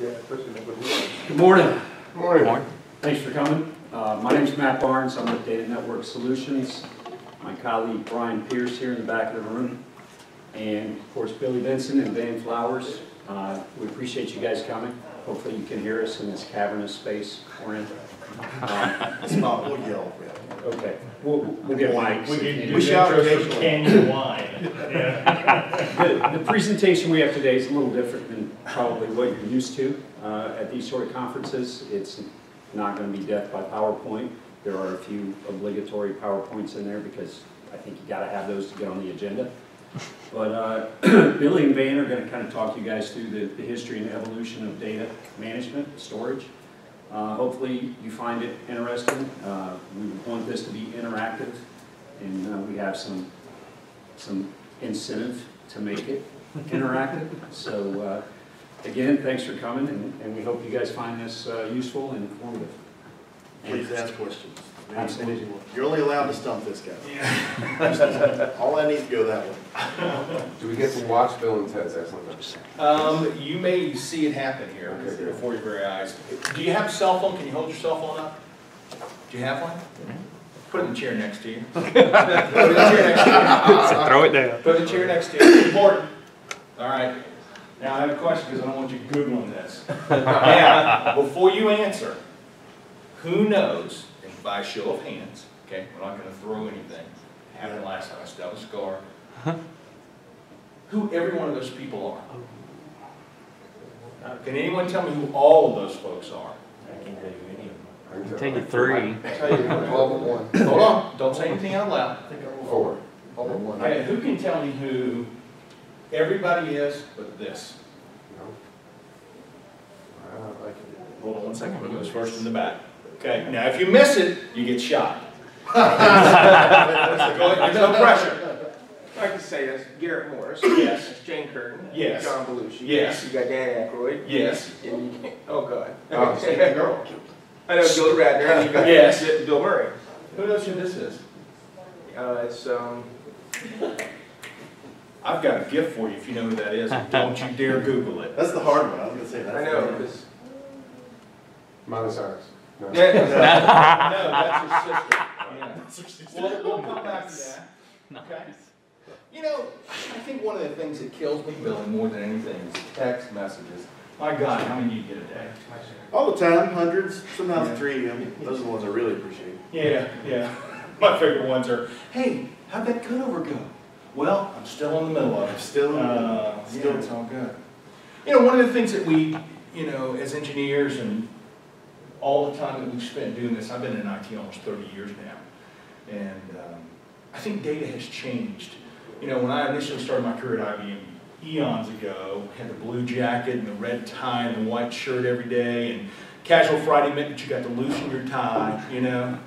Good morning. Good morning. Thanks for coming. My name is Matt Barnes. I'm with Data Network Solutions. My colleague Brian Pierce here in the back of the room. And of course Billy Benson and Dan Flowers. We appreciate you guys coming. Hopefully you can hear us in this cavernous space we're in. It's not, we'll yell. Okay, we'll get mics. We shout canyon wine. The presentation we have today is a little different than probably what you're used to at these sort of conferences. It's not going to be death by PowerPoint. There are a few obligatory PowerPoints in there because I think you got to have those to get on the agenda. But Billy and Van are going to kind of talk you guys through the history and evolution of data management, storage. Hopefully you find it interesting. We want this to be interactive, and we have some incentive to make it interactive. So again, thanks for coming, and we hope you guys find this useful and informative. Please ask questions. Absolutely. You're only allowed to stump this guy. Yeah. All I need to go that way. Do we get to watch Bill and Ted's excellent? You may see it happen here before your very eyes. Do you have a cell phone? Can you hold your cell phone up? Do you have one? Put it in the chair next to you. Put it in the chair next to you. Throw it down. Put it in the chair next to you. It's important. All right. Now I have a question because I don't want you Googling this. Now, before you answer, who knows, if by show of hands, okay, we're not going to throw anything. It happened last time I still have a scar. Who every one of those people are? Can anyone tell me who all of those folks are? I can't tell you any of them. I can tell you three. Tell you 12 but 1. Hold on, don't say anything out loud. I think I'm 4. All but 1. Okay, who can tell me who everybody is but this? Hold on 1 second, who goes first in the back? Okay, now if you miss it, you get shot. There's no pressure. I can say that's Garrett Morris. Yes. That's Jane Curtin. Yes. John Belushi. Yes. You got Dan Aykroyd. Yes. And you, oh God. Oh, same girl. I know Bill Radner. And you got Yes. Bill Murray. Who knows who this is? It's I've got a gift for you if you know who that is. Don't you dare Google it. That's the hard one. I was going to say that. I know because Miley Cyrus. No. No, that's your sister. Yeah. We'll come back to that. Okay. You know, I think one of the things that kills me, Bill, more than anything is text messages. My God, how many do you get a day? All the time, hundreds, sometimes 3. I mean, those are the ones I really appreciate. Yeah, yeah. My favorite ones are, hey, how'd that cutover go? Well, I'm still in the middle of it. Still It's all good. You know, one of the things that we, you know, as engineers and all the time that we've spent doing this, I've been in IT almost 30 years now, and I think data has changed. You know, when I initially started my career at IBM eons ago, had the blue jacket and the red tie and the white shirt every day, and casual Friday meant that you got to loosen your tie, you know.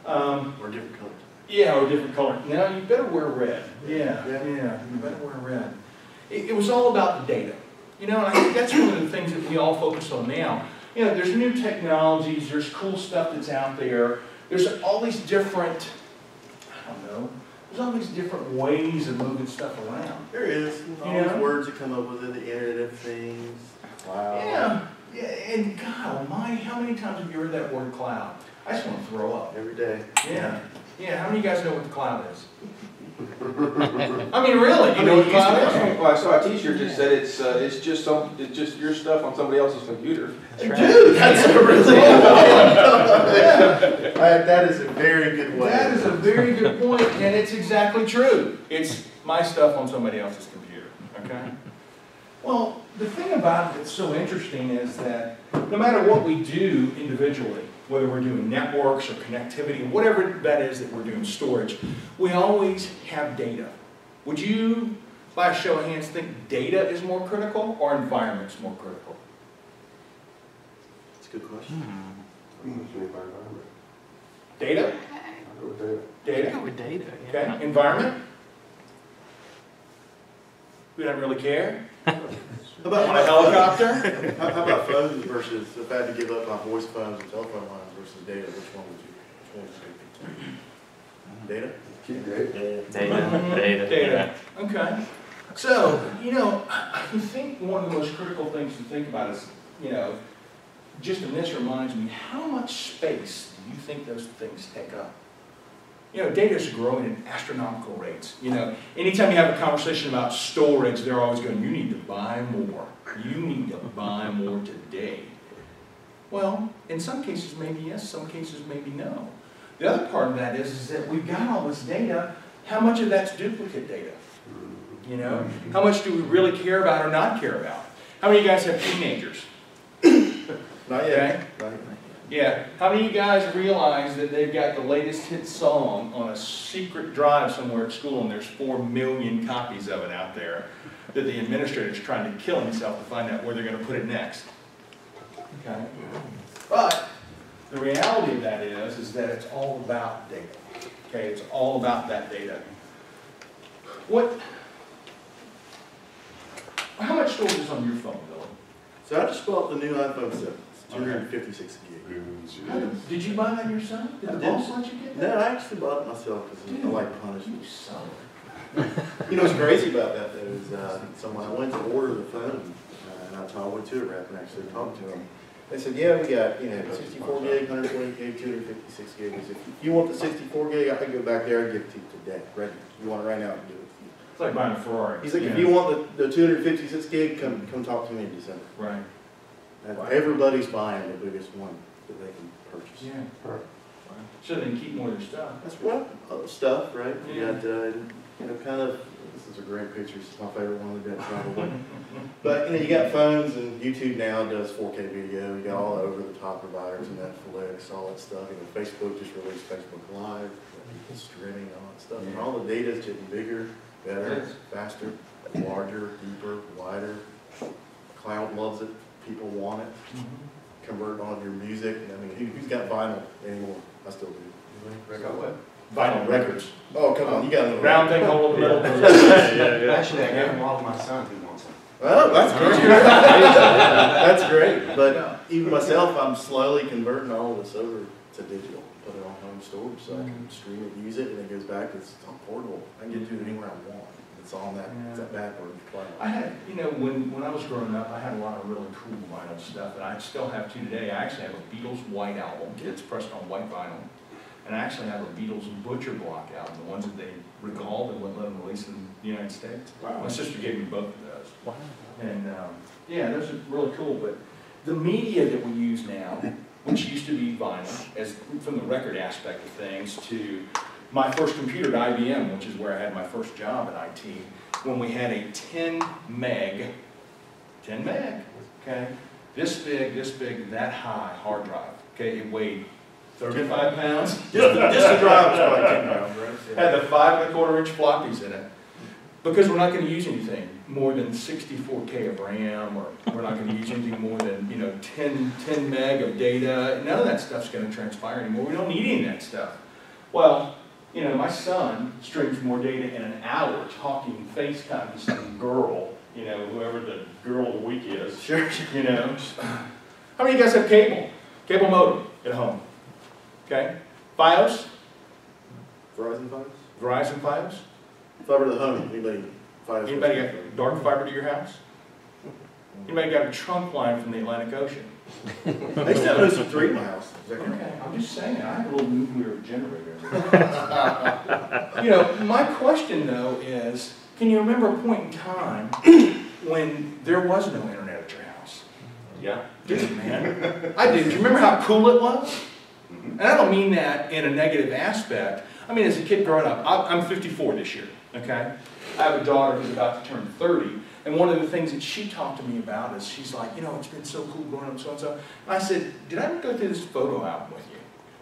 Or different colors. Yeah, or different color. Now you better wear red. Yeah, you better wear red. It was all about the data. You know, and I think that's one of the things that we all focus on now. You know, there's new technologies, there's cool stuff that's out there. There's all these different, I don't know, there's all these different ways of moving stuff around. There is. All these words that come up with it, the Internet of Things. Wow. Yeah, and God almighty, how many times have you heard that word cloud? I just want to throw up. Every day. Yeah. Yeah, how many of you guys know what the cloud is? I mean, really, you know what the cloud is? well, I saw a T-shirt that said it's just your stuff on somebody else's computer. Dude, that's a really that is a very good way. That is a very good point, and it's exactly true. It's my stuff on somebody else's computer, okay? Well, the thing about it that's so interesting is that no matter what we do individually, whether we're doing networks or connectivity, whatever that is that we're doing, storage, we always have data. Would you, by a show of hands, think data is more critical or environment's more critical? That's a good question. Data? I'll go with data. Data? Go with data. Yeah. Okay. Environment? We don't really care. How about On a helicopter? How about phones versus if I had to give up my voice phones and telephone lines versus data? Which one would you pick? Data? Keep data. Data. Data. Okay. So, you know, I think one of the most critical things to think about is you know, just in this reminds me, how much space do you think those things take up? You know, data is growing at astronomical rates. You know, anytime you have a conversation about storage, they're always going, you need to buy more. You need to buy more today. Well, in some cases, maybe yes, some cases, maybe no. The other part of that is that we've got all this data. How much of that's duplicate data? You know, how much do we really care about or not care about? How many of you guys have teenagers? Not yet. Okay. Yeah. How many of you guys realize that they've got the latest hit song on a secret drive somewhere at school and there's 4 million copies of it out there that the administrator's trying to kill himself to find out where they're going to put it next? Okay. But the reality of that is that it's all about data. Okay, it's all about that data. How much storage is on your phone, Billy? So I just bought the new iPhone 7. It's 256 gig. Did you buy that yourself? Did the I boss did. let you get that? No, I actually bought it myself because I like punishment. You son. You know what's crazy about that though is, so when I went to order the phone, and I went to a rep and actually talked to them, they said, yeah, we got, you know, 64 gig, 120 gig, 256 gig. He said, if you want the 64 gig, I can go back there and give it to you today. Ready? You want it right now, I can do it. It's like buying a Ferrari. He's like, if you want the 256 gig, come talk to me in December. Right. And everybody's buying the biggest one that they can purchase. Yeah. So they can keep more of their stuff. That's what other stuff, right? You Yeah. got, you know, kind of. This is a great picture. It's my favorite one of the day, probably. But you know, you got phones and YouTube now does 4K video. You got all the over-the-top providers and Netflix, all that stuff. You know, Facebook just released Facebook Live, people streaming, all that stuff. And all the data is getting bigger, better, faster, larger, deeper, wider. Cloud loves it. People want it. Convert all of your music. I mean, who's got vinyl anymore? I still do. Got what? Vinyl records. Oh, come on, you got another Round thing, hole in the middle. Actually, I gave them all to my son who wants them. Oh, that's great. That's great. But even myself, I'm slowly converting all of this over to digital. Put it on home storage so I can stream it, use it, and it goes back. It's on portable. I can get to it anywhere I want. It's on that, that backward cloud. I had, you know, when I was growing up, I had a lot of really cool vinyl stuff, and I still have to today. I actually have a Beatles White album. It's pressed on white vinyl. And I actually have a Beatles Butcher Block album, the ones that they recalled and wouldn't let them release in the United States. Wow. My sister gave me both of those. Wow. And yeah, those are really cool. But the media that we use now, which used to be vinyl, as from the record aspect of things, to my first computer at IBM, which is where I had my first job at IT, when we had a 10 meg, okay, this big, that high hard drive, okay, it weighed 35 pounds. Just the drive was probably 10 pounds, right? Had the 5 1/4 inch floppies in it. Because we're not going to use anything more than 64K of RAM, or we're not going to use anything more than, you know, 10 meg of data. None of that stuff's going to transpire anymore. We don't need any of that stuff. Well, you know, my son streams more data in an hour talking FaceTime to some girl, you know, whoever the girl of the week is. Sure. You know. How many of you guys have cable? Cable modem at home? Okay. Fios? Verizon Fios? Verizon Fios? Fiber to the home. Fios? Anybody got dark fiber to your house? Anybody got a trunk line from the Atlantic Ocean? They still have some 3 in my house. Okay, I'm just saying, I have a little nuclear generator. You know, my question though is, can you remember a point in time when there was no internet at your house? Yeah. Dude, man. I do. Do you remember how cool it was? And I don't mean that in a negative aspect. I mean, as a kid growing up, I'm 54 this year, okay? I have a daughter who's about to turn 30. And one of the things that she talked to me about is she's like, you know, it's been so cool growing up so-and-so. And I said, did I ever go through this photo album with you?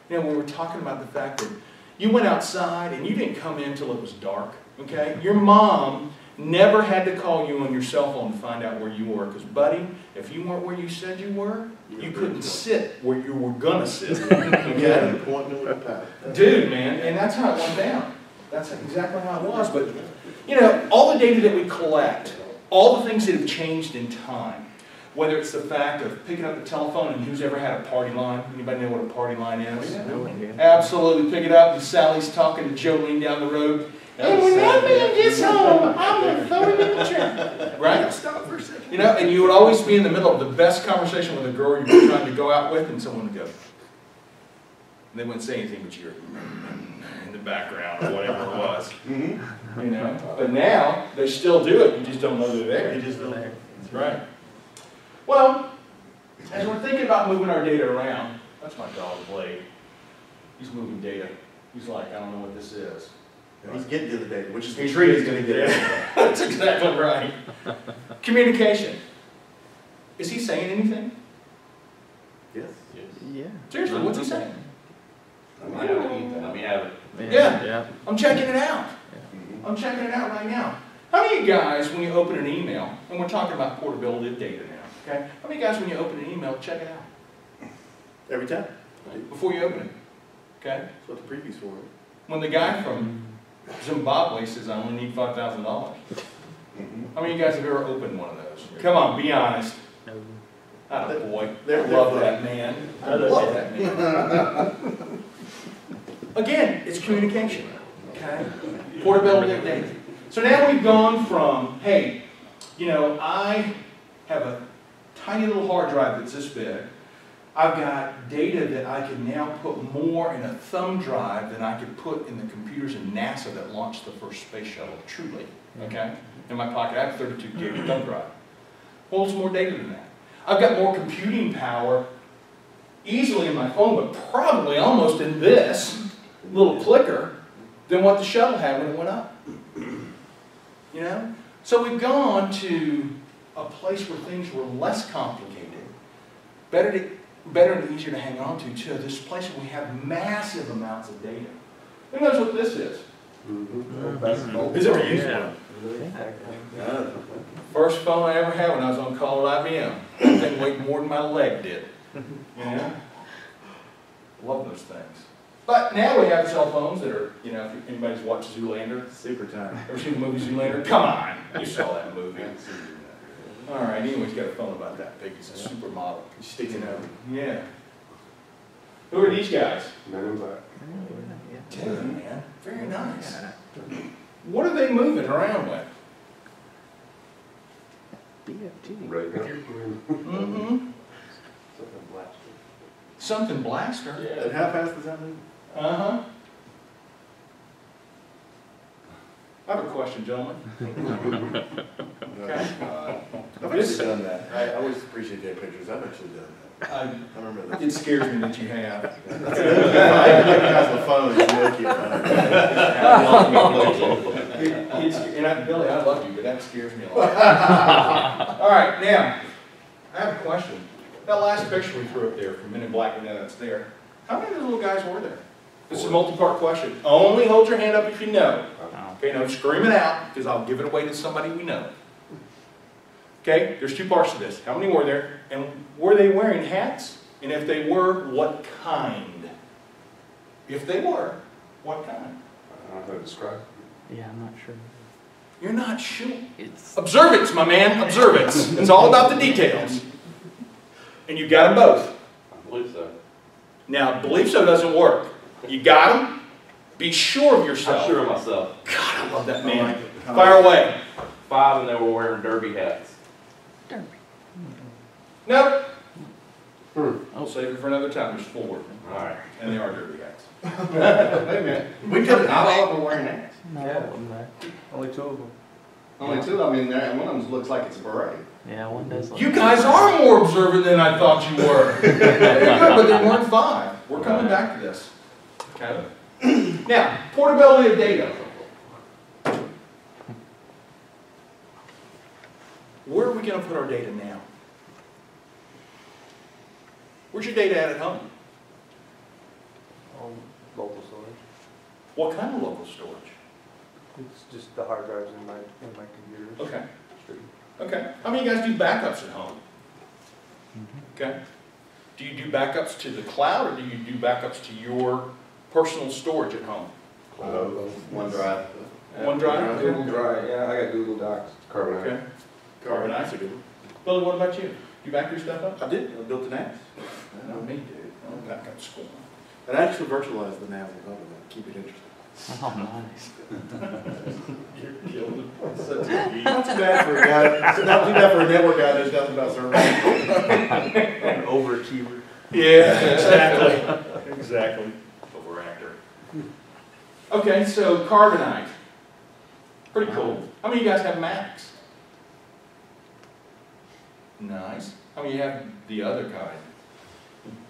You know, we were talking about the fact that you went outside and you didn't come in until it was dark, okay? Your mom never had to call you on your cell phone to find out where you were. Because, buddy, if you weren't where you said you were, you couldn't sit where you were going to sit. You had an appointment with the pal. Dude, man, and that's how it went down. That's exactly how it was. But, you know, all the data that we collect, all the things that have changed in time, whether it's the fact of picking up the telephone and who's ever had a party line. Anybody know what a party line is? Absolutely. Pick it up and Sally's talking to Jolene down the road. And when that man gets home, I'm going to throw him in the chair. Right? Stop for a second. You know, and you would always be in the middle of the best conversation with a girl you were trying to go out with, and someone would go, and they wouldn't say anything, but you're in the background or whatever it was. You know, but now they still do it. You just don't know they're there. You just don't. That's right. Well, as we're thinking about moving our data around, that's my dog Blade. He's moving data. He's like, I don't know what this is. He's getting to the data, which is the tree he's going to get. That's exactly right. Communication. Is he saying anything? Yes. Yeah. Seriously, what's he saying? Let me have it. Yeah. I'm checking it out. I'm checking it out right now. How many of you guys, when you open an email, and we're talking about portability of data now, okay? How many guys, when you open an email, check it out? Every time. Before you open it, okay? That's what the preview's for. When the guy from Zimbabwe says, I only need $5,000. How many of you guys have ever opened one of those? Come on, be honest. Oh boy, I love that man. I love that man. Again, it's communication, okay? Portability of data. So now we've gone from, hey, you know, I have a tiny little hard drive that's this big. I've got data that I can now put more in a thumb drive than I could put in the computers in NASA that launched the first space shuttle, truly, okay? In my pocket, I have 32 gig thumb drive. Holds more data than that. I've got more computing power easily in my phone, but probably almost in this little clicker than what the shuttle had when it went up. You know? So we've gone to a place where things were less complicated, better and easier to hang on to this place where we have massive amounts of data. Who knows what this is? Who's ever used one? First phone I ever had when I was on call at IBM. That thing weighed more than my leg did. You know? Love those things. But now we have cell phones that are, you know, if anybody's watched Zoolander. Super time. Ever seen the movie Zoolander? Come on! You saw that movie. Alright, anyways, got a phone about that big. He's a supermodel. He's sticking out. Yeah. Who are these guys? Men in Black. Dude, man. Very nice. What are they moving around with? Right now. Mm-hmm. Something blaster. And how fast does that move? Uh-huh. I have a question, gentlemen. Okay. I've actually done that. I always appreciate their pictures. I've actually done that. I remember that. It scares me that you have. I recognize the phone. It's Nokia phone. Billy, I love you, but that scares me a lot. All right, now, I have a question. That last picture we threw up there from Men in Black, we know that's there. How many of those little guys were there? This is a multi-part question. Only hold your hand up if you know. Okay, no, scream it out, because I'll give it away to somebody we know. Okay, there's two parts to this. How many were there? And were they wearing hats? And if they were, what kind? If they were, what kind? I don't know how to describe it. Yeah, I'm not sure. You're not sure. It's Observance, my man, observance. It's all about the details. And you got them both. I believe so. Now, believe so doesn't work. You got them? Be sure of yourself. I'm sure of myself. God, I love that man. Fire away. 5 and they were wearing derby hats. Nope. I'll save it for another time. There's 4. All right. And they are derby hats. Wait a minute. We could not all of them wearing hats. no, I'm there. Only 2 of them. Only 2. I mean, one of them looks like it's a beret. Yeah, one does. Look You guys are more observant than I thought you were. Very good, but there weren't 5. We're coming back to this. Okay. Now, portability of data. Where are we going to put our data now? Where's your data at home? Local storage. What kind of local storage? It's just the hard drives in my computers. Okay. Okay. How many of you guys do backups at home? Okay. Do you do backups to the cloud or do you do backups to your personal storage at home? OneDrive. OneDrive? Google Drive, yeah, I got Google Docs. Carbon. Okay. Carbon are good. Billy, what about you? You back your stuff up? I did. I built an NAS. Not me, dude. I'm back up school. And I actually virtualized the NAS on top of that. Keep it interesting. Oh, nice. Not too bad for a guy, it's not too bad for a network guy who knows nothing about servers. Overachiever. Yeah, exactly. Exactly. Overactor. Okay, so carbonite. Pretty cool. How many of you guys have Macs? Nice. How many of you have the other kind?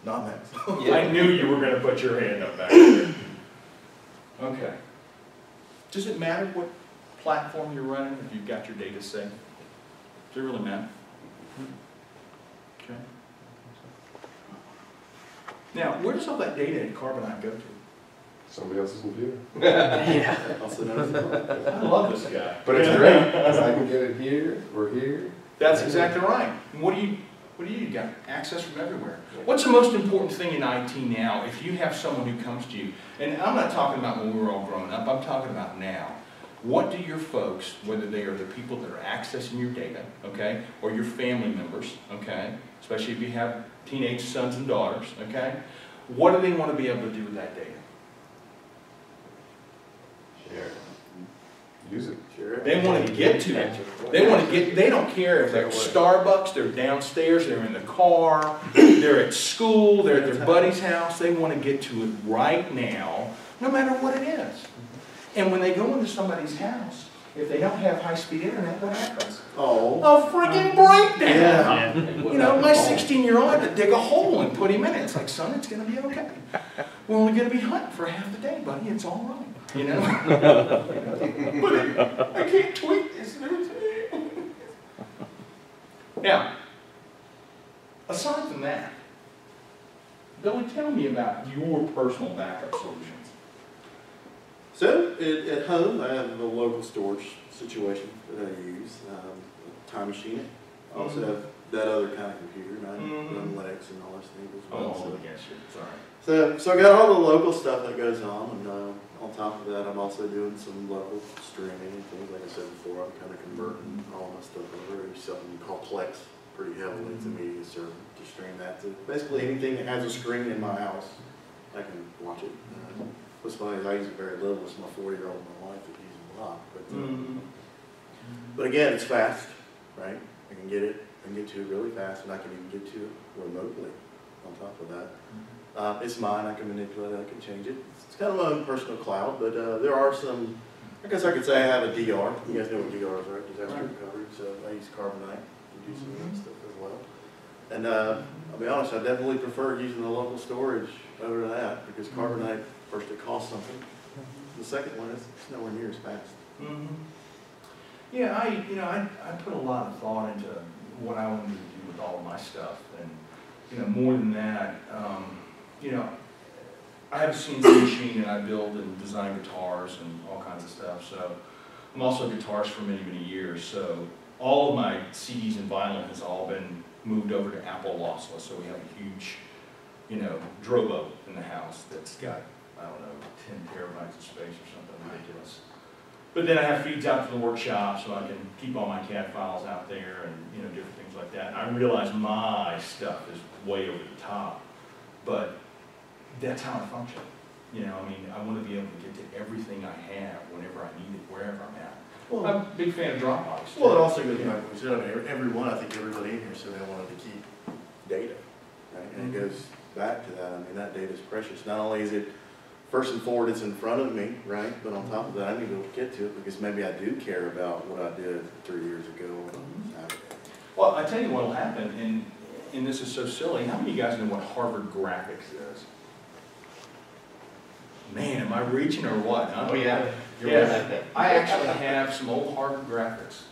Not Max. I knew you were going to put your hand up back there. Okay. Does it matter what platform you're running if you've got your data safe? Does it really matter? Okay. Now, where does all that data in Carbonite go to? Somebody else's computer. Yeah. Also known as I love this guy. But it's great, because I can get it here, or here. That's exactly right. And what do you You got access from everywhere. What's the most important thing in IT now if you have someone who comes to you, and I'm not talking about when we were all growing up, I'm talking about now. What do your folks, whether they are the people that are accessing your data, okay, or your family members, okay, especially if you have teenage sons and daughters, okay, what do they want to be able to do with that data? Share. Use it. Share it. They want to get to it. They want to get, they don't care if they're at Starbucks, they're downstairs, they're in the car, they're at school, they're at their buddy's house. They want to get to it right now, no matter what it is. And when they go into somebody's house, if they don't have high-speed internet, what happens? Oh. A freaking breakdown! Yeah. You know, my 16-year-old had to dig a hole and put him in it. It's like, son, it's going to be okay. We're only going to be hunting for half the day, buddy. It's all right. You know? But I can't tweet this new thing. Now, aside from that, Billy, tell me about your personal backup solutions. So, at home, I have a local storage situation that I use, time machine. I also have that other kind of computer, and I run Linux and all those things as well. Oh, against you, sorry. So I got all the local stuff that goes on, and on top of that, I'm also doing some local streaming and things. Like I said before, I'm kind of converting all my stuff over to something called Plex pretty heavily. It's a media server to stream that to basically anything that has a screen in my house. I can watch it. What's funny is I use it very little. It's my 40-year-old and my wife that use it a lot. But again, it's fast, right? I can get it. I can get to it really fast, and I can even get to it remotely. On top of that, it's mine. I can manipulate it. I can change it. It's kind of my own personal cloud, but there are some. I guess I could say I have a DR. You guys know what DR is, right? Disaster recovery. So I use Carbonite to do some of that stuff as well. And I'll be honest, I definitely prefer using the local storage over that because Carbonite. First, it costs something. The second one is it's nowhere near as fast. Yeah, I put a lot of thought into what I wanted to do with all of my stuff, and more than that, I have a CNC machine and I build and design guitars and all kinds of stuff. So I'm also a guitarist for many, many years. So all of my CDs and vinyl has all been moved over to Apple lossless. So we have a huge, Drobo in the house that's got, I don't know, 10 terabytes of space or something ridiculous. But then I have feeds out to the workshop so I can keep all my CAD files out there and different things like that. And I realize my stuff is way over the top, but that's how I function. I want to be able to get to everything I have whenever I need it, wherever I'm at. Well, I'm a big fan of Dropbox. Well, it also goes back to what we said. I mean, everyone, I think everybody in here said they wanted to keep data, right? And it goes back to that. I mean, that data is precious. Not only is it first and forward, it's in front of me, right? But on top of that, I need to be able to get to it because maybe I do care about what I did 3 years ago. Well, I tell you what will happen, and this is so silly. How many of you guys know what Harvard Graphics is? Man, am I reaching or what? Huh? Oh, yeah. Yeah. I actually have some old Harvard Graphics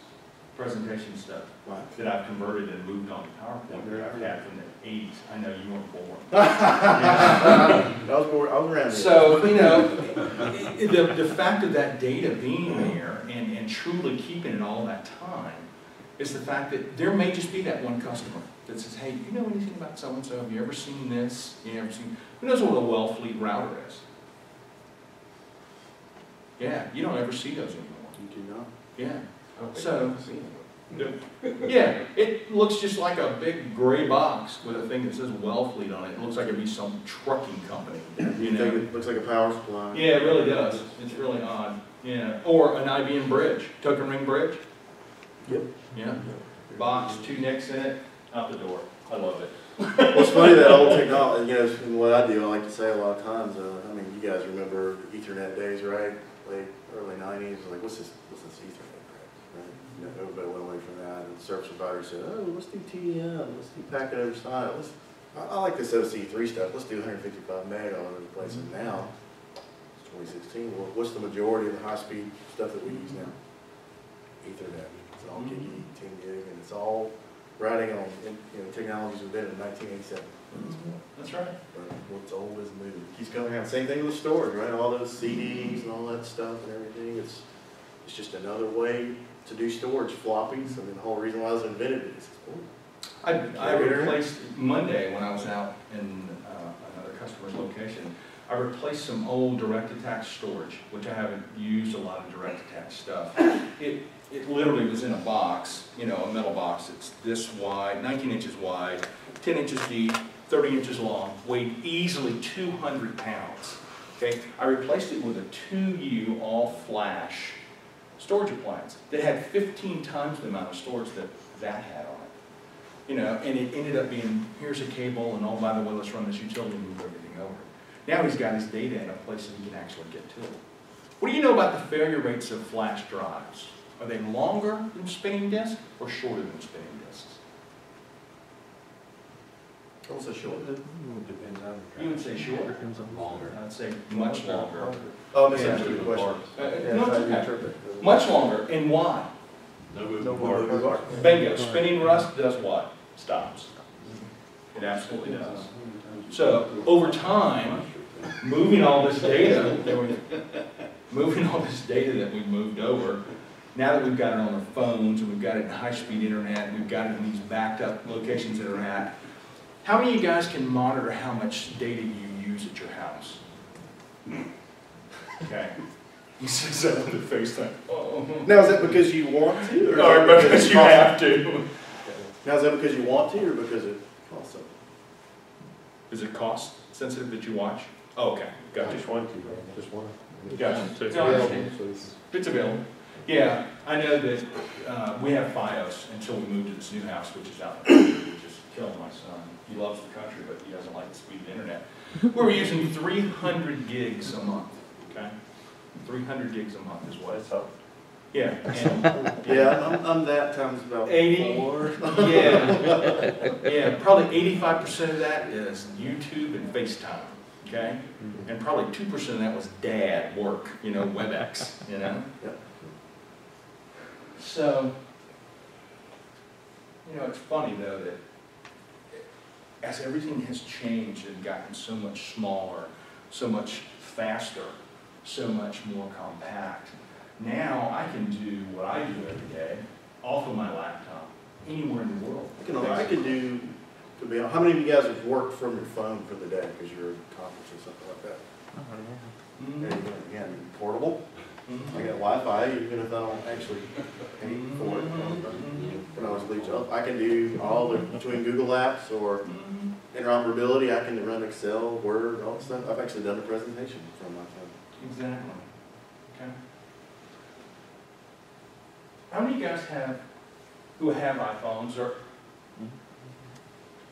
presentation stuff that I've converted and moved on to PowerPoint that I've had from the 80s. I know you weren't born. I was around. So, the fact of that data being there and truly keeping it all that time is the fact that there may just be that one customer that says, hey, do you know anything about so-and-so? Have you ever seen this? Who knows what a Wellfleet router is? Yeah, you don't ever see those anymore. You do not? Yeah. I don't think So, I've seen it. Yeah, it looks just like a big gray box with a thing that says Wellfleet on it. It looks like it'd be some trucking company, you know? It looks like a power supply. Yeah, it really does. It's really odd. Yeah, or an IBM bridge, token ring bridge. Yep. Yeah, box, 2 nicks in it, out the door. I love it. Well, it's funny that old technology, you know, and what I do, I like to say a lot of times, I mean, you guys remember Ethernet days, right? Early 90s, like, what's this Ethernet, right? You know, everybody went away from that, and the service provider said, oh, let's do TDM, let's do packet over side, I like this OC3 stuff, let's do 155 meg all over the place, and now, it's 2016, well, what's the majority of the high-speed stuff that we use now? Ethernet. It's all gig, 10 gig, and it's all riding on, technologies invented in 1987. That's right. But what's old is new. Keeps coming out. Same thing with storage, right? All those CDs and all that stuff and everything. It's just another way to do storage. Floppies. I mean, the whole reason why it was invented is I replaced Monday when I was out in another customer's location. I replaced some old direct attach storage, which I haven't used a lot of direct attach stuff. It literally was in a box, you know, a metal box. It's this wide, 19 inches wide, 10 inches deep, 30 inches long, weighed easily 200 pounds. Okay, I replaced it with a 2U all-flash storage appliance that had 15 times the amount of storage that had on it. You know, and it ended up being, here's a cable, and oh, by the way, let's run this utility and move everything over. Now he's got his data in a place that he can actually get to it. What do you know about the failure rates of flash drives? Are they longer than spinning disks or shorter than spinning disks? also short. Depends on the You would say shorter. longer. I'd say much longer. Oh, I misunderstood the question. No, it's okay. Much longer, and why? No No moving more. Bingo, spinning rust does what? Stops. It absolutely does. So, over time, moving all this data that we've moved over, now that we've got it on our phones, and we've got it in high-speed internet, and we've got it in these backed-up locations that are at, how many of you guys can monitor how much data you use at your house? Okay. You said that with a FaceTime. Oh. Now, is that because you want to? Or because you have to. Now, is that because you want to or because it costs something? Is it cost sensitive that you watch? Oh, okay, gotcha. Just one, just one. Gotcha. It's No, I understand. available, so It's available. Yeah, I know that we have FiOS until we move to this new house, which is out in the country, which is killing my son. He loves the country, but he doesn't like the speed of the internet. We're using 300 gigs a month, okay? 300 gigs a month is what it's up. Yeah. And Yeah, I'm that times about 80. 4. yeah, probably 85% of that is YouTube and FaceTime, okay? And probably 2% of that was dad work, you know, WebEx, you know? Yep. So, you know, it's funny though that as everything has changed and gotten so much smaller, so much faster, so much more compact, now I can do what I do every day off of my laptop, anywhere in the world. I can do, to be honest, how many of you guys have worked from your phone for the day because you're at a conference or something like that? Mhm. There you go. Again, portable. Mhm. I got Wi-Fi, even if I don't actually pay for it. When I was lead job, I can do all the, between Google Apps or Mhm. interoperability, I can run Excel, Word, all that stuff. I've actually done a presentation from my phone. Exactly. Okay. How many of you guys who have iPhones or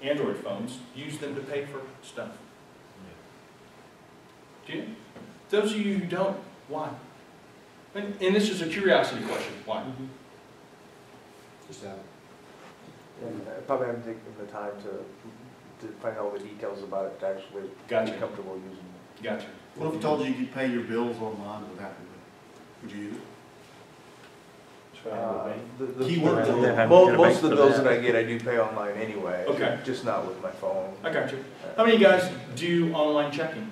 Android phones, use them to pay for stuff? Do you? Those of you who don't, why? And this is a curiosity question. Why? just have it. And I probably haven't taken the time to find all the details about it to actually Gotcha. be comfortable using it. Gotcha. What if I told you you could pay your bills online without it? Would you use it? Keyword. Most of the bills that I get, I do pay online anyway. Okay. Just not with my phone. I got you. How many of you guys do online checking?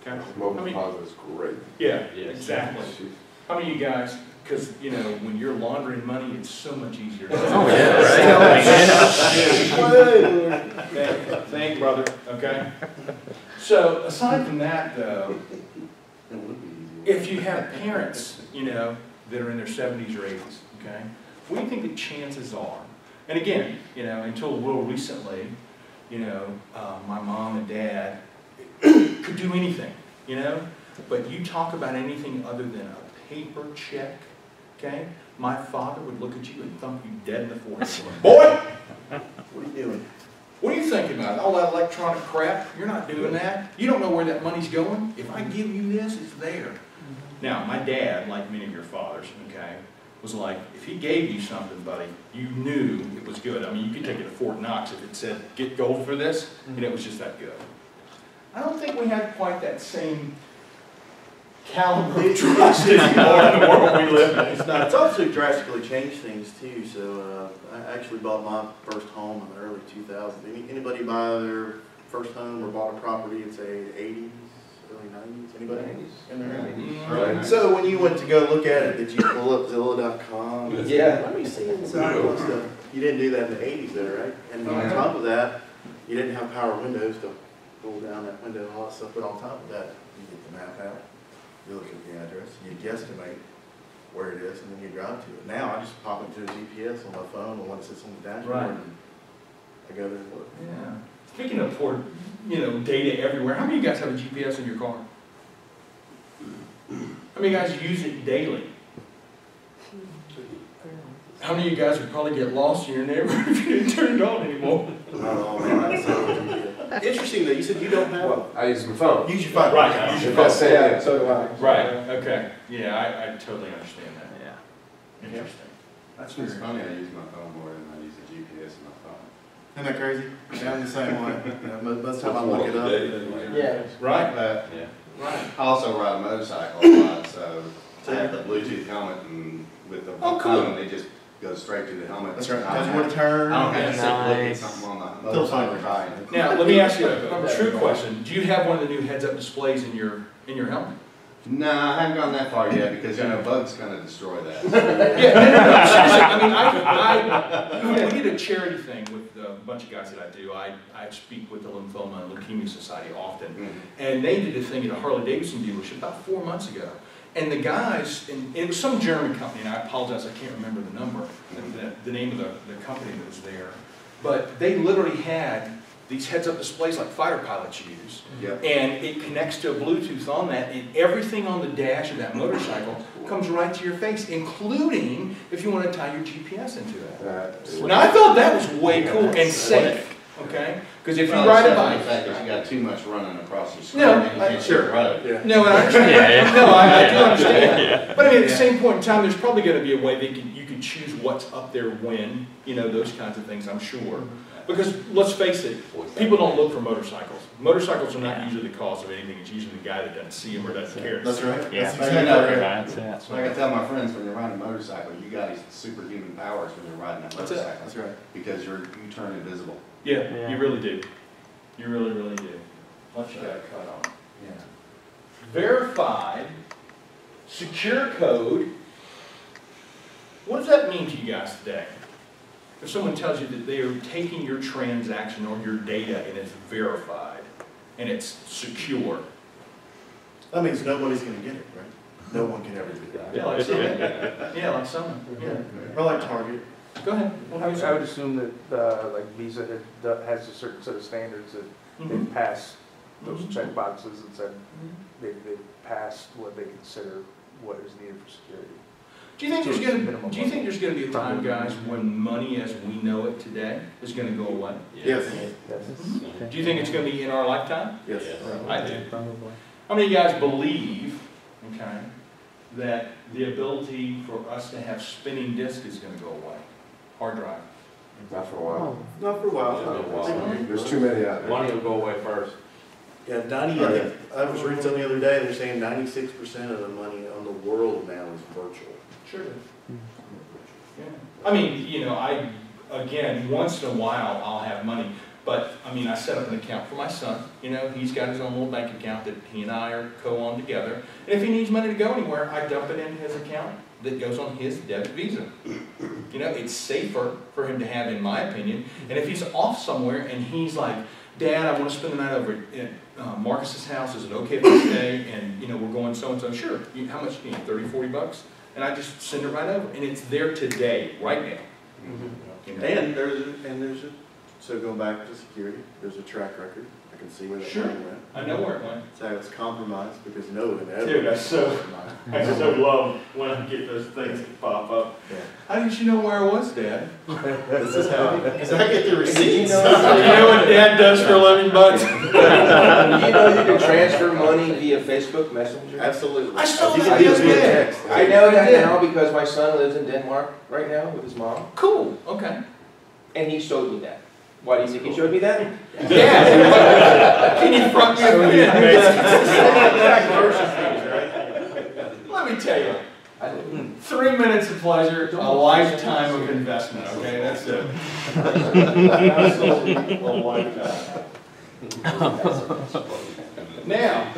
Okay. Mobile How many- deposit is great. Yeah, Yes. exactly. How many of you guys, because, you know, when you're laundering money, it's so much easier. Oh, yeah, Thank you, brother, okay? So, aside from that, though, if you have parents, you know, that are in their 70s or 80s, okay, what do you think the chances are? And again, you know, until real recently, you know, my mom and dad could do anything, you know? But you talk about anything other than a paper check, okay? My father would look at you and thump you dead in the forehead. Boy! What are you doing? What are you thinking about? All that electronic crap? You're not doing that. You don't know where that money's going. If I give you this, it's there. Now, my dad, like many of your fathers, okay, was like, if he gave you something, buddy, you knew it was good. I mean, you could take it to Fort Knox if it said, get gold for this, and it was just that good. I don't think we had quite that same caliber of trust anymore in the world we live in. It's also drastically changed things too. So I actually bought my first home in the early 2000s. Anybody buy their first home or bought a property in say the 80s, early 90s? Anybody? In their 90s? Right. So when you went to go look at it, did you pull up Zillow.com? and say, Yeah. Let me see inside and stuff. You didn't do that in the 80s though, right? And on top of that, you didn't have power windows to pull down that window and all that stuff. But on top of that, you get the map out. You look at the address, you guesstimate where it is, and then you drive to it. Now I just pop into a GPS on my phone, the one that sits on the dashboard, Right. and I go there and look. Yeah. Speaking of poor, you know, data everywhere, how many of you guys have a GPS in your car? How many of you guys use it daily? How many of you guys would probably get lost in your neighborhood if you didn't turn it on anymore? Not all, man. Interesting though, you said you don't have Well, I use my phone. Use your phone. Right. Use your If that's phone. it, so do I. Right, okay. Yeah, I totally understand that. Yeah. Interesting. That's It's weird. funny, I use my phone more than I use the GPS in my phone. Isn't that crazy? Yeah, I'm the same way. You know, most of the time I look it up. Yeah. Right. But Yeah. Right. I also ride a motorcycle a lot, so I have the Bluetooth helmet and with the Oh, cool. phone, it just goes straight to the helmet. That's right. I Tells don't you where to turn. have to sit and look at Nice. something on the Till motorcycle time. driving. Now, let me ask you a true question. Do you have one of the new heads-up displays in your helmet? No, I haven't gone that far yet because, you know, bugs kind of destroy that. Yeah, no, seriously. I mean, we did a charity thing with a bunch of guys that I do. I speak with the Lymphoma and Leukemia Society often. Mhm. And they did a thing at a Harley-Davidson dealership about 4 months ago. And the guys, and it was some German company, and I apologize, I can't remember the number, the name of the company that was there. But they literally had these heads-up displays like fighter pilots use. Yep. And it connects to a Bluetooth on that, and everything on the dash of that motorcycle comes right to your face, including if you want to tie your GPS into it. Now, I thought that was way cool and safe, okay? Because if you Well, ride a except for bike... the fact that you got too much running across the screen, No, and you can't see the road. Yeah. No, and I understand. Yeah. No, I do understand. Yeah. But I mean, at the same point in time, there's probably going to be a way that you can choose what's up there when, you know, those kinds of things, I'm sure. Because let's face it, people don't look for motorcycles. Motorcycles are not Yeah. usually the cause of anything. It's usually the guy that doesn't see them or doesn't care. That's right. Yeah. That's But, exactly you know, right. That's it. That's what I tell my friends when you're riding a motorcycle, you got these superhuman powers when you're riding that That's it. motorcycle. That's right. Because you turn invisible. Yeah, Yeah. you really do. You really, really do. Once you got a cut on. Yeah. Verified, secure code. What does that mean to you guys today? If someone tells you that they are taking your transaction or your data and it's verified and it's secure. That means nobody's going to get it, right? No one can ever do that. Yeah, like someone. Yeah, like someone. Yeah. Or like Target. Go ahead. I would assume that, like Visa has a certain set of standards that they've passed those check boxes and said they've passed what they consider what is needed for security. Do you think there's going to be a time, guys, when money as we know it today is going to go away? Yes. Yes. Do you think it's going to be in our lifetime? Yes. I do. Probably. How many of you guys believe, okay, that the ability for us to have spinning disk is going to go away? Hard drive. Not for a while. Not for a while. Not for a while. There's too many out there. Money will go away first. Yeah, 90, I think, I was reading something the other day, they're saying 96% of the money on the world now is virtual. Sure. Yeah. I mean, you know, again, once in a while I'll have money, but I mean, I set up an account for my son. You know, he's got his own little bank account that he and I are co-on together. And if he needs money to go anywhere, I dump it into his account that goes on his debit Visa. You know, it's safer for him to have, in my opinion. And if he's off somewhere and he's like, Dad, I want to spend the night over at Marcus's house. Is it okay if I stay? And, you know, we're going so-and-so. Sure. How much do you need? 30, 40 bucks? and I just send it right over, and it's there today, right now. You know? And there's a, so going back to security, there's a track record. I can see where that Sure. money went. I know where it went. That's how it's compromised, because no one ever. Dude, I so love when I get those things that pop up. Yeah. How did you know where I was, Dad? This is how, because I get the receipts. You know what Dad does for a living, bud? You know you can transfer money via Facebook Messenger? Absolutely. I saw You that can do the it other via day. text. I know that now because my son lives in Denmark right now with his mom, Cool, okay. and he showed me that. Why do you think he showed me that? Yeah. Can you front me a pin? Let me tell you, 3 minutes of pleasure, a lifetime of investment, okay, that's it. Absolutely a lifetime. Now,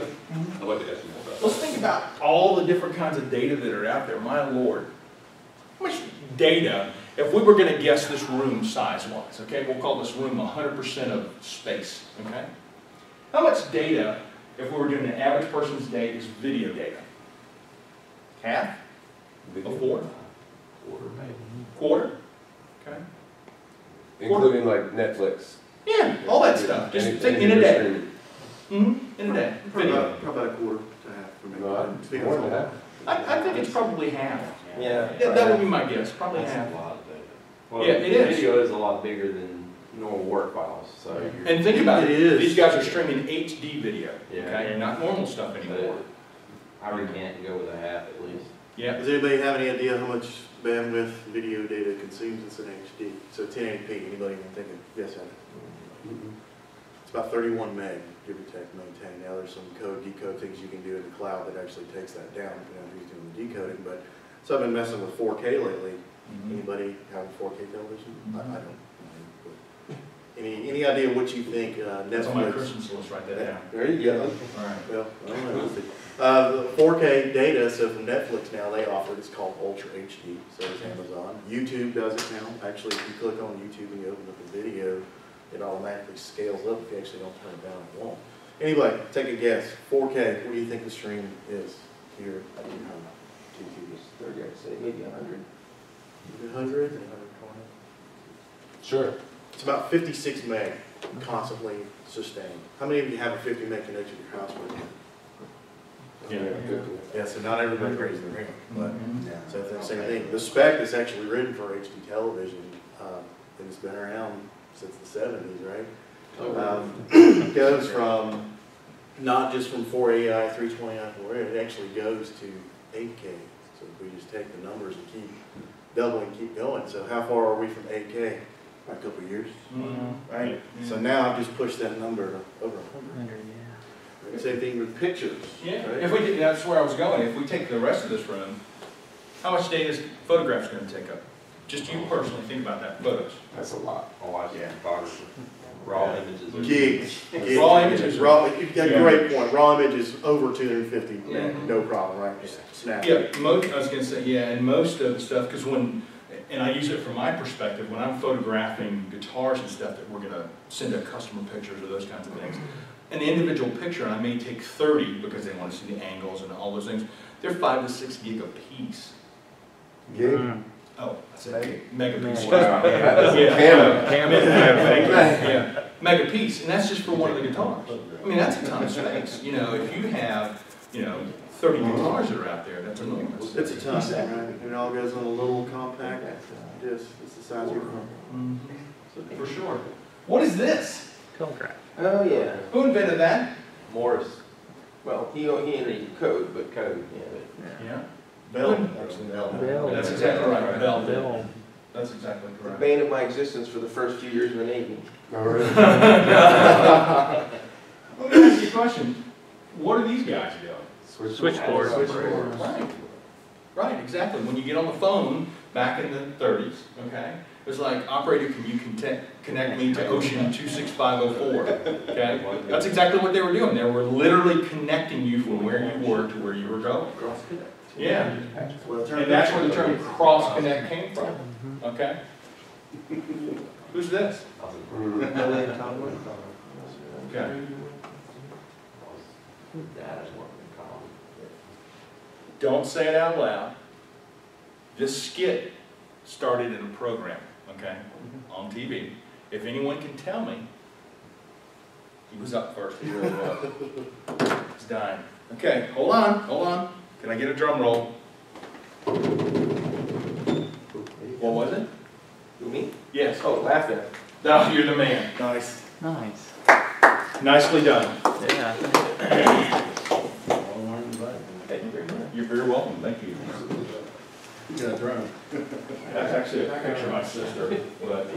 let's think about all the different kinds of data that are out there, my lord. How much data, if we were going to guess this room size-wise, okay, we'll call this room 100% of space, okay? How much data, if we were doing an average person's day, is video data? Half? A fourth? Quarter? Okay. Including like Netflix. Yeah, all that stuff, just think in a day. In a day, video. Probably about a quarter to half for me. No, Speaking more of than that. I think it's probably half. Yeah. That would be my guess, probably half. Well, Yeah, it is. Video is a lot bigger than normal work files, so you're. And think about it, It is. these guys are streaming HD video, Yeah. okay, not normal stuff anymore. I really can't go with a half at least. Yeah, Does anybody have any idea how much bandwidth video data consumes? It's in HD. So 1080p, anybody even thinking? Yes, Adam? It's about 31 meg, give or take, maintain. Now there's some decode things you can do in the cloud that actually takes that down, depending on who's doing the decoding. But so I've been messing with 4K lately. Anybody having 4K television? I don't. Any idea what you think that's on my Netflix? Christmas list right there. There you go. All right. Well, I don't know. We'll see. The 4K data, so from Netflix now, they offer it. It's called Ultra HD. So does Amazon. YouTube does it now. Actually, if you click on YouTube and you open up a video, it automatically scales up if you actually don't turn it down at all. Anyway, take a guess. 4K, what do you think the stream is here at your home? 30, I'd say, maybe 100. 100? 120? Sure. It's about 56 meg, constantly sustained. How many of you have a 50 meg connection to your house right now? Yeah, so not everybody raised their hand, but so it's the same thing. The spec is actually written for HD television, and it's been around since the 70s, right? Goes from, not just from 480i, 320i, 480, it actually goes to 8K. So if we just take the numbers and keep doubling, keep going. So how far are we from 8K? A couple of years, right? So now I've just pushed that number to over 100. Same thing with pictures. Yeah, right? if we did, that's where I was going. If we take the rest of this room, how much data is photographs going to take up? Just you personally, think about that, photos. That's a lot. Oh, I see Yeah. photography. Raw images. Are Gigs. Raw images. Raw, you got Yeah. a great point. Raw images over 250, Mhm. no problem, right? Just snap. Yeah, I was going to say, yeah, and most of the stuff, because when, and I use it from my perspective, when I'm photographing guitars and stuff that we're going to send out customer pictures or those kinds of things, an individual picture, and I may take 30 because they want to see the angles and all those things, they're 5 to 6 gig a piece. Gig? Oh, I said megapieces. Wow. Yeah. Camera. Yeah, mega piece, and that's just for one of the guitars. I mean, that's a ton of space. You know, if you have, 30 guitars that are out there, that's enormous. It's a ton, right? And it all goes on a little compact disc. It's the size of your phone. For sure. What is this? Oh, yeah. Who invented that? Morris. Well, he invented code, but code, Yeah. Bell, actually, Bell. That's exactly right. Bell. That's exactly the correct. bane of my existence for the first few years in the Navy. Oh, really? Let me ask you a question. What are these guys doing? Switchboard. Right. Right, exactly. When you get on the phone back in the 30s, okay, it was like, operator, can you connect me to Ocean 26504? Okay, that's exactly what they were doing. They were literally connecting you from where you were to where you were going. Yeah, and that's where the term cross connect came from. Okay, who's this? Okay. Don't say it out loud. This skit started in a program, okay, on TV. If anyone can tell me, he was up first, he really was. He's dying. Okay, hold on. Can I get a drum roll? What was it? Who, me? Yes. Oh, laugh at. No, you're the man. Nice. Nice. Nicely done. Yeah. Thank you very much. You're very welcome, thank you. You got a drone. That's actually a picture of my sister, but.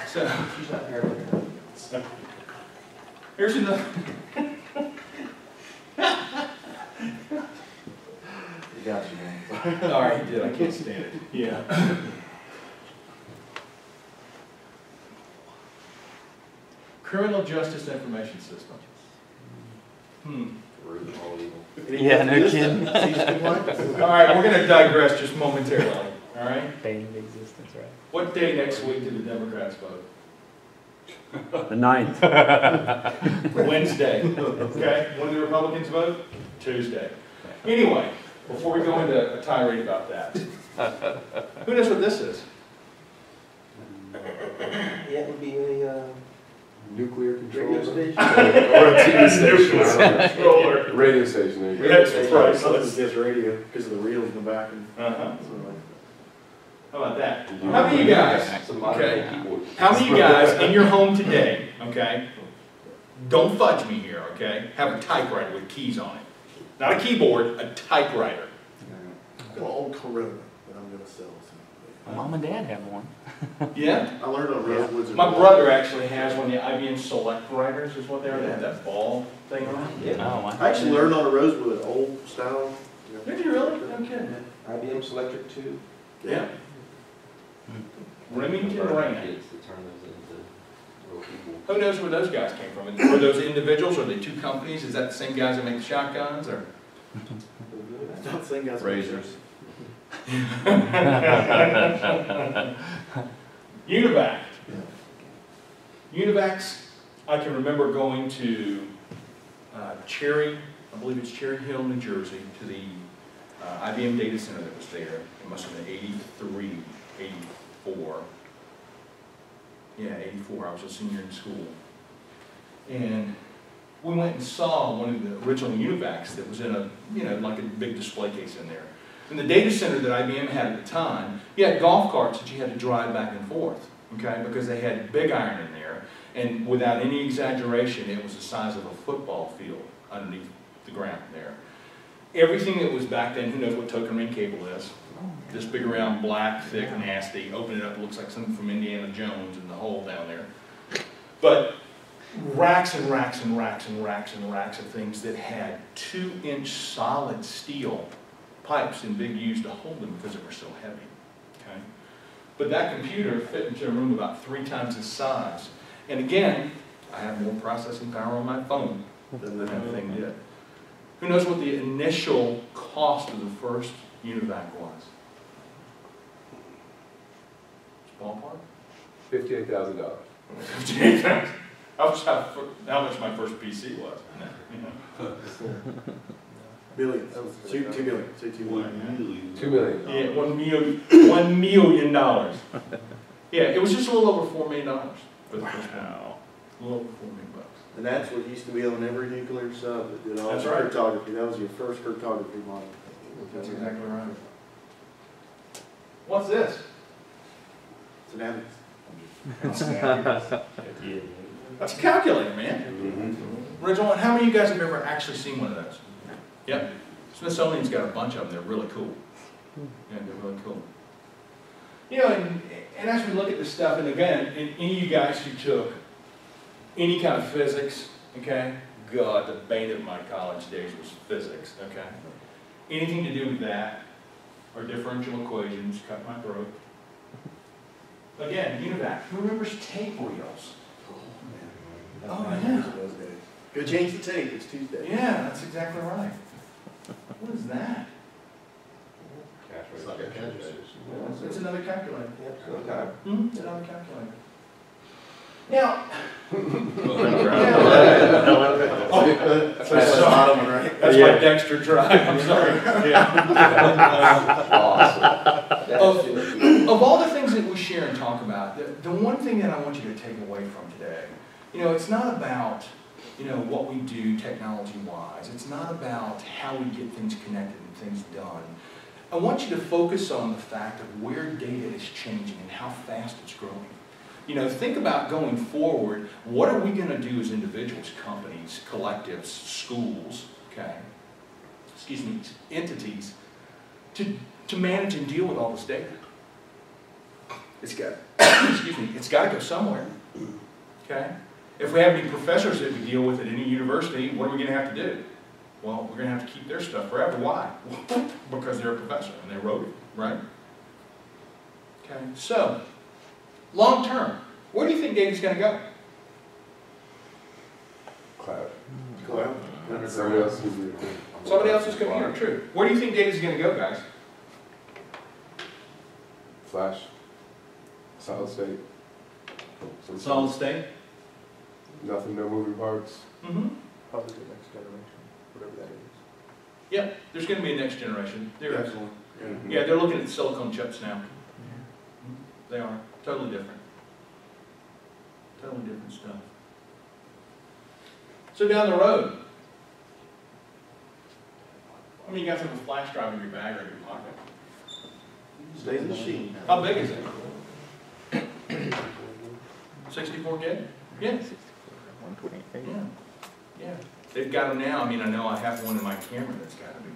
So, here's another. You got you, man. All right, he did, I can't stand it. Yeah. Criminal Justice Information System. Root of all evil. Yeah, no kidding. All right, we're gonna digress just momentarily, all right? Fading existence, right? What day next week did the Democrats vote? The 9th. Wednesday, okay? When did the Republicans vote? Tuesday. Anyway, before we go into a tirade about that, who knows what this is? Yeah, it would be a, Nuclear radio control. station. Or a TV station. I don't know. Controller. Radio station, there you go. That's Something priceless. says radio because of the reels in the back and Uh-huh. something like How about that? How many of you guys, Some modern okay, day keyboard. how many of you guys in your home today, okay, don't fudge me here, okay, have a typewriter with keys on it? Not a keyboard, a typewriter. that. Got an old Corona that I'm gonna sell. My mom and dad have one. Yeah? I learned on Rosewoods. My brother actually has one, the IBM Select Writers is what they are, they have that ball thing on it. Yeah. Oh, wow. I actually learned on a Rosewood, old style. Did you really? No kidding. IBM Selectric 2. Yeah. Remington Rand. Kids to turn those into real people. Who knows where those guys came from? Were those individuals, are they two companies? Is that the same guys that make the shotguns, or? It's not the same guys. Razors. Univac. Univacs, I can remember going to Cherry, I believe it's Cherry Hill, New Jersey, to the IBM data center that was there. It must have been 83, 84. Yeah, 84, I was a senior in school. And we went and saw one of the original Univacs that was in a, like a big display case in there. In the data center that IBM had at the time, you had golf carts that you had to drive back and forth, okay, because they had big iron in there, and without any exaggeration, it was the size of a football field underneath the ground there. Everything that was back then, who knows what token ring cable is? This big around, black, thick, nasty, open it up, it looks like something from Indiana Jones in the hole down there. But racks and racks and racks and racks and racks of things that had 2-inch solid steel pipes in big U's to hold them because they were so heavy, okay? But that computer fit into a room about 3 times its size. And again, I have more processing power on my phone than that thing did. Who knows what the initial cost of the first Univac was? Ballpark? $58,000. How much my first PC was. Billions. 2 billion. Say 2 billion. $2 million. Yeah, $1 million. Yeah, it was just a little over $4 million for the first one. A little over $4 million. And that's what used to be on every nuclear sub that did all That's the right. cryptography. That was your first cryptography model. That's exactly right. What's this? It's an Amex. That's a calculator, man. Mm-hmm. Original one. How many of you guys have ever actually seen one of those? Yep. Smithsonian's got a bunch of them. They're really cool. Yeah, they're really cool. And as we look at this stuff, and again, any of you guys who took any kind of physics, okay? God, the bane of my college days was physics, okay? Anything to do with that, or differential equations, cut my throat. Again, Univac. Who remembers tape reels? Oh, yeah. Those days. Go change the tape. It's Tuesday. Yeah, that's exactly right. What is that? Cash It's like a register. calculator. It's another calculator. Yep, sometime. It's another calculator. Now, That's the bottom one, right? that's my Dexter drive, I'm sorry. Of all the things that we share and talk about, the one thing that I want you to take away from today, it's not about, what we do technology-wise. It's not about how we get things connected and things done. I want you to focus on the fact of where data is changing and how fast it's growing. Think about going forward, what are we going to do as individuals, companies, collectives, schools, entities, to manage and deal with all this data? It's got, it's got to go somewhere, If we have any professors that we deal with at any university, what are we going to have to do? Well, we're going to have to keep their stuff forever. Why? Because they're a professor and they wrote it, right? So, long term, where do you think data's going to go? Cloud. Cloud. Somebody else is Somebody else's computer, true. Where do you think data's going to go, guys? Flash. Solid state. Solid state? Nothing, no moving parts. Mm-hmm. Probably the next generation, whatever that is. Yep, there's going to be a next generation. There is. Excellent. Yeah, they're looking at silicon chips now. They are. Totally different. Totally different stuff. So down the road, how many of you guys have a flash drive in your bag or in your pocket? Stays in the sheet. How big is it? 64 gig? Yeah. 128. Yeah. Yeah. They've got them now. I know I have one in my camera that's got to be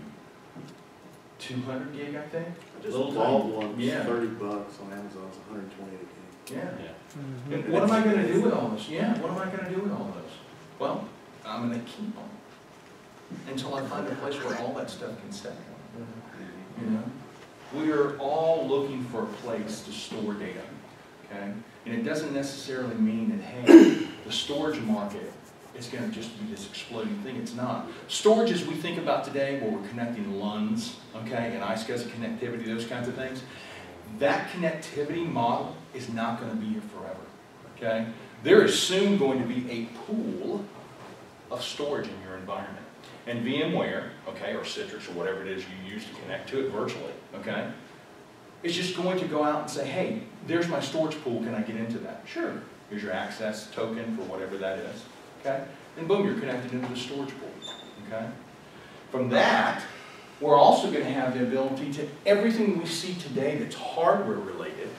200 gig, I think. Just Little bald tiny. ones, Yeah. $30 on Amazon, it's 128 again. Yeah. And what am I going to do with all this? Yeah, what am I going to do with all those? Well, I'm going to keep them until I find a place where all that stuff can stay. We are all looking for a place to store data, And it doesn't necessarily mean that, hey, the storage market is going to just be this exploding thing. It's not. Storage, as we think about today, where we're connecting LUNs, and iSCSI connectivity, those kinds of things, that connectivity model is not going to be here forever, There is soon going to be a pool of storage in your environment. And VMware, or Citrix, or whatever it is you use to connect to it virtually, it's just going to go out and say, hey, there's my storage pool, can I get into that? Sure. Here's your access token for whatever that is, And boom, you're connected into the storage pool, From that, we're also going to have the ability to, everything we see today that's hardware related,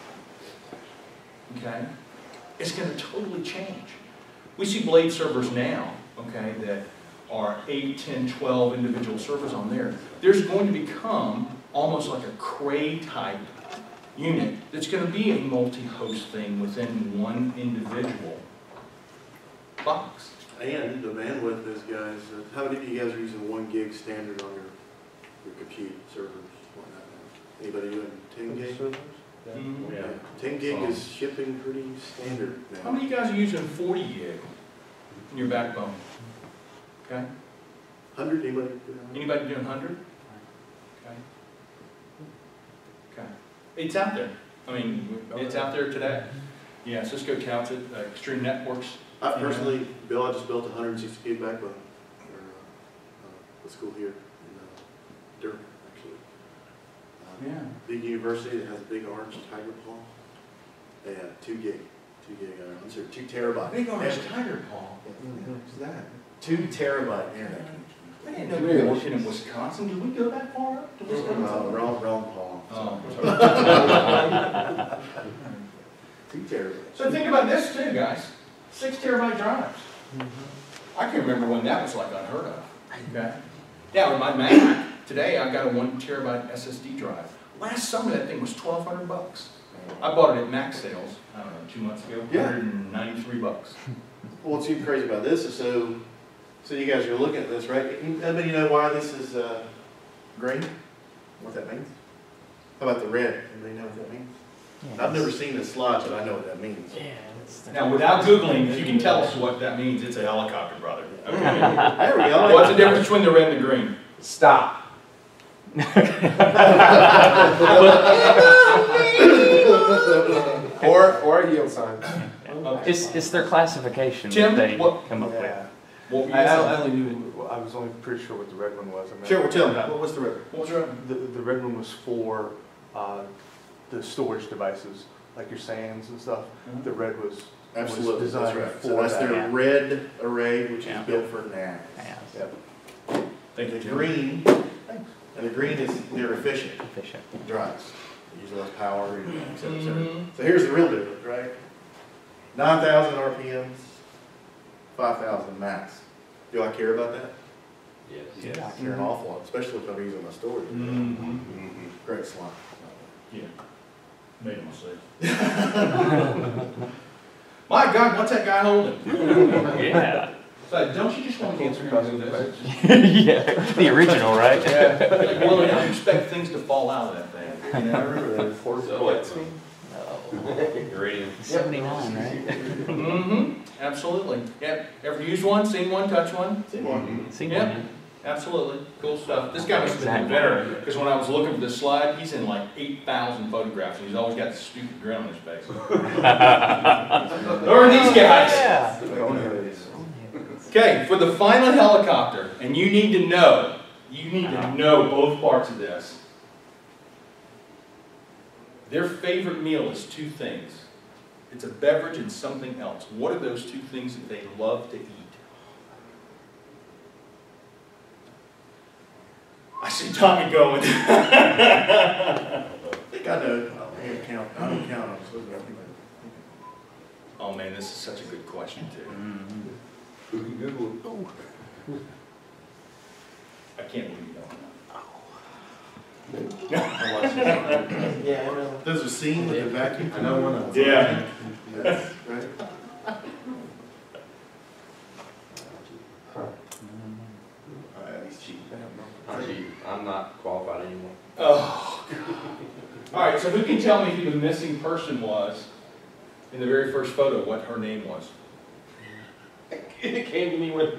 it's going to totally change. We see blade servers now, that are 8, 10, 12 individual servers on there. There's going to become almost like a Cray type unit that's going to be a multi-host thing within one individual box. And the bandwidth is, guys, how many of you guys are using 1 gig standard on your compute servers? Anybody doing 10 gig? Mm-hmm. Yeah. 10 gig is shipping pretty standard now. How many of you guys are using 40 gig in your backbone? 100, anybody? Anybody doing 100? It's out there. It's out there today. Yeah, Cisco touts it, Extreme Networks. I personally, Bill, I just built a 160 gig backbone for the school here in Durham, actually. Big university that has a big orange tiger paw. They have 2 gig. 2 gig, I'm sorry, 2 terabyte. Big orange tiger paw. What's that? 2 terabyte internet. I didn't know you were working in Wisconsin. Did we go that far up to Wisconsin? Wrong paw. Oh, 2 terabytes. So think about this too, guys. 6 terabyte drives. I can remember when that was like unheard of. Now in my Mac, today I've got a 1 terabyte SSD drive. Last summer that thing was $1,200 bucks. I bought it at Mac sales, I don't know, 2 months ago, $193 bucks. Well, what's even crazy about this is so you guys are looking at this, right? Anybody know why this is green? What that means? How about the red? Anybody know what that means? Yeah, I've never seen this slide, but I know what that means. Yeah. Now, without Googling, if you can tell us what that means, it's a helicopter, brother. There we go. What's the difference between the red and the green? Stop. Or a yield sign. Okay. It's their classification Tim, that they what- come up with. Yeah. What were you I saying? only knew, I was only pretty sure what the red one was. I mean, Sure, well, tell me, what was the red? What was your, The red one was for the storage devices, like your SANs and stuff. The red was Absolutely, that's designed right. So for that's that. their red array, which is Yeah. built for NAS. Yep. thank you, The Tim. green, and the green is, they're efficient Efficient. drives. They use less power, et cetera, et cetera. Mhm. So here's the real difference, right? 9,000 RPMs, 5,000 max. Do I care about that? Yes. I care an awful lot, especially if I'm using my storage. Mhm. Great slide. Yeah. Made a mistake. My God, what's that guy holding? Yeah. So don't you just want to get through and do this? Yeah, the original, right? Like, well, I expect things to fall out of that thing, you I know? remember that. So what's Uranium. 79, right? Mm-hmm, absolutely. Yep, ever used one, seen one, touched one? See Yeah. one. Absolutely, cool stuff. This guy must have been a Exactly. veteran, because when I was looking for this slide, he's in like 8,000 photographs, and he's always got this stupid grin on his face. Who are these guys? Yeah. Okay, for the final helicopter, and you need to know both parts of this. Their favorite meal is two things. It's a beverage and something else. What are those two things that they love to eat? I see Tommy going. I think I know. I don't count. I don't count. I'm supposed to. Oh man, this is such a good question too. We can Google it. I can't believe you don't know. Yeah, I know. There's a scene with the vacuum. I know one of them. Yeah. That's right. He's cheap. I'm not qualified anymore. Oh. All right, so who can tell me who the missing person was in the very first photo, what her name was? It came to me when.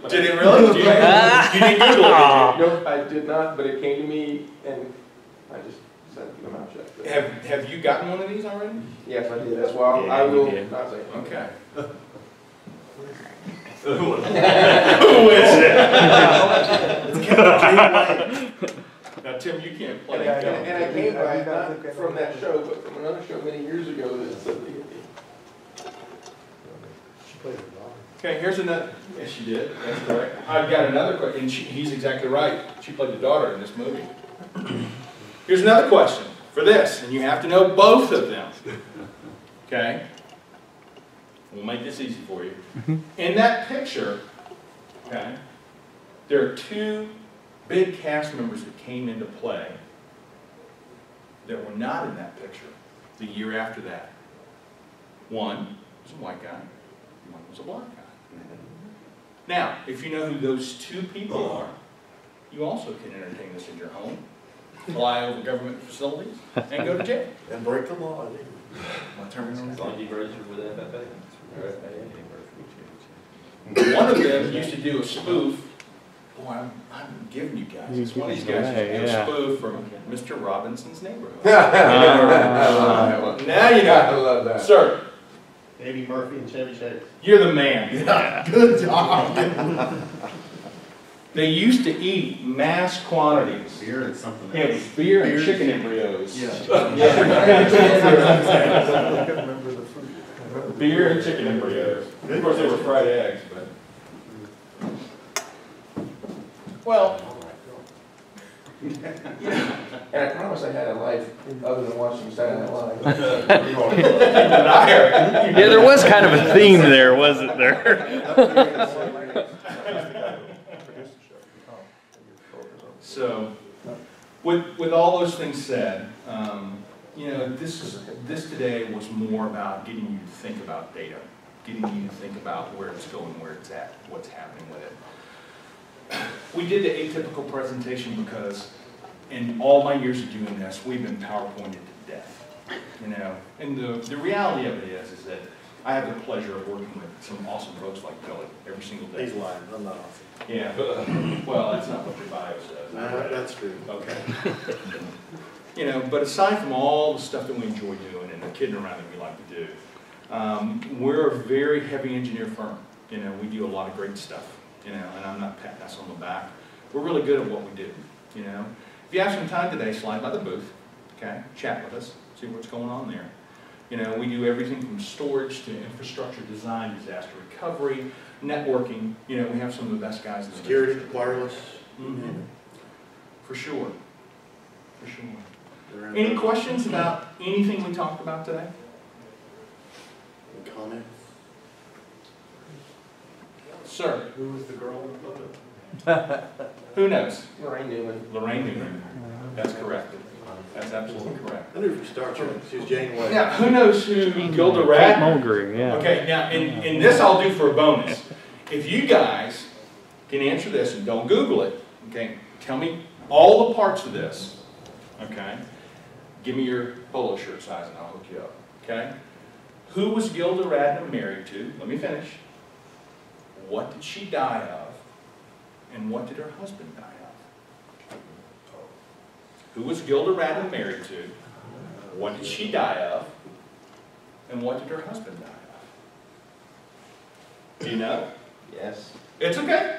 Did it really? Did you didn't Google it, No, I did not, but it came to me and I just said, my mouth shut. did you? Have you gotten one of these already? Yes, I did. That's why I will not say. Okay. Who Who is it? Now, Tim, you can't And play. I came by, not from that show, but from another show many years ago that said they get Okay, here's another. Yes, she did. That's correct. I've got another question. And he's exactly right. She played the daughter in this movie. Here's another question for this, and you have to know both of them. Okay? We'll make this easy for you. In that picture, okay, there are two big cast members that came into play that were not in that picture the year after that. One was a white guy, one was a black guy. Now, if you know who those two people are, you also can entertain this in your home, fly over government facilities, and go to jail. And break the law. My term As long as you registered with FFA. One of them used to do a spoof. Boy, I'm giving you guys. It's one of these guys used to do a spoof from Mr. Robinson's Neighborhood. Now you know. I love that. Sir, Eddie Murphy and Chevy Chase. you're the man. Good job. They used to eat mass quantities. Beer and something Yeah, it was beer and chicken embryos. Yeah. Remember the food. Beer and chicken embryos. Of course, they were fried eggs, but. Well. And I promise I had a life other than watching Saturday Night Live. Yeah, there was kind of a theme there, wasn't there? So, with all those things said, you know, this today was more about getting you to think about data, getting you to think about where it's going, where it's at, what's happening with it. We did the atypical presentation because in all my years of doing this, we've been PowerPointed to death, you know. And the reality of it is that I have the pleasure of working with some awesome folks like Billy every single day. He's lying. I'm not awesome. Yeah. Well, that's not what your bio says. That's true. Okay. You know, but aside from all the stuff that we enjoy doing and kidding around that we like to do. We're a very heavy engineer firm. You know, we do a lot of great stuff, you know, and I'm not patting us on the back. We're really good at what we do, you know. If you have some time today, slide by the booth, okay, chat with us, see what's going on there. You know, we do everything from storage to infrastructure design, disaster recovery, networking. You know, we have some of the best guys in the Security, business. wireless. Mm-hmm. For sure, for sure. Any questions about anything we talked about today? Comments? Sir? Who was the girl in the photo? Who knows? Lorraine Newman. Lorraine Newman. That's correct. That's absolutely correct. I knew from Star Trek. She was Janeway. Now, who knows who Gilda Radner? Mulgrew, yeah. Okay, now, and this I'll do for a bonus. If you guys can answer this, and don't Google it, okay? Tell me all the parts of this, okay? Give me your polo shirt size and I'll hook you up, okay? Who was Gilda Radner married to? Let me finish. What did she die of? And what did her husband die of? Who was Gilda Radner married to? What did she die of? And what did her husband die of? Do you know? Yes. It's okay.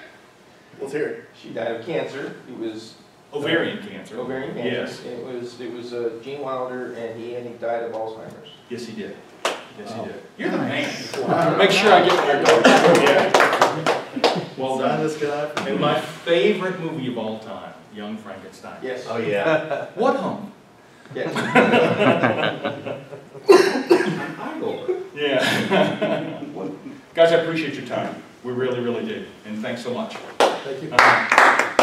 Let's hear it. She died of cancer. It was Ovarian cancer. ovarian cancer. Yes. It was Gene Wilder, and he died of Alzheimer's. Yes, he did. Yes, he did. You're the man. Make sure I get there. Yeah. Well Sign done. this guy. And my favorite movie of all time, Young Frankenstein. Yes. Oh, yeah. What home? Yes. Yeah. Guys, I appreciate your time. We really, really do. And thanks so much. Thank you.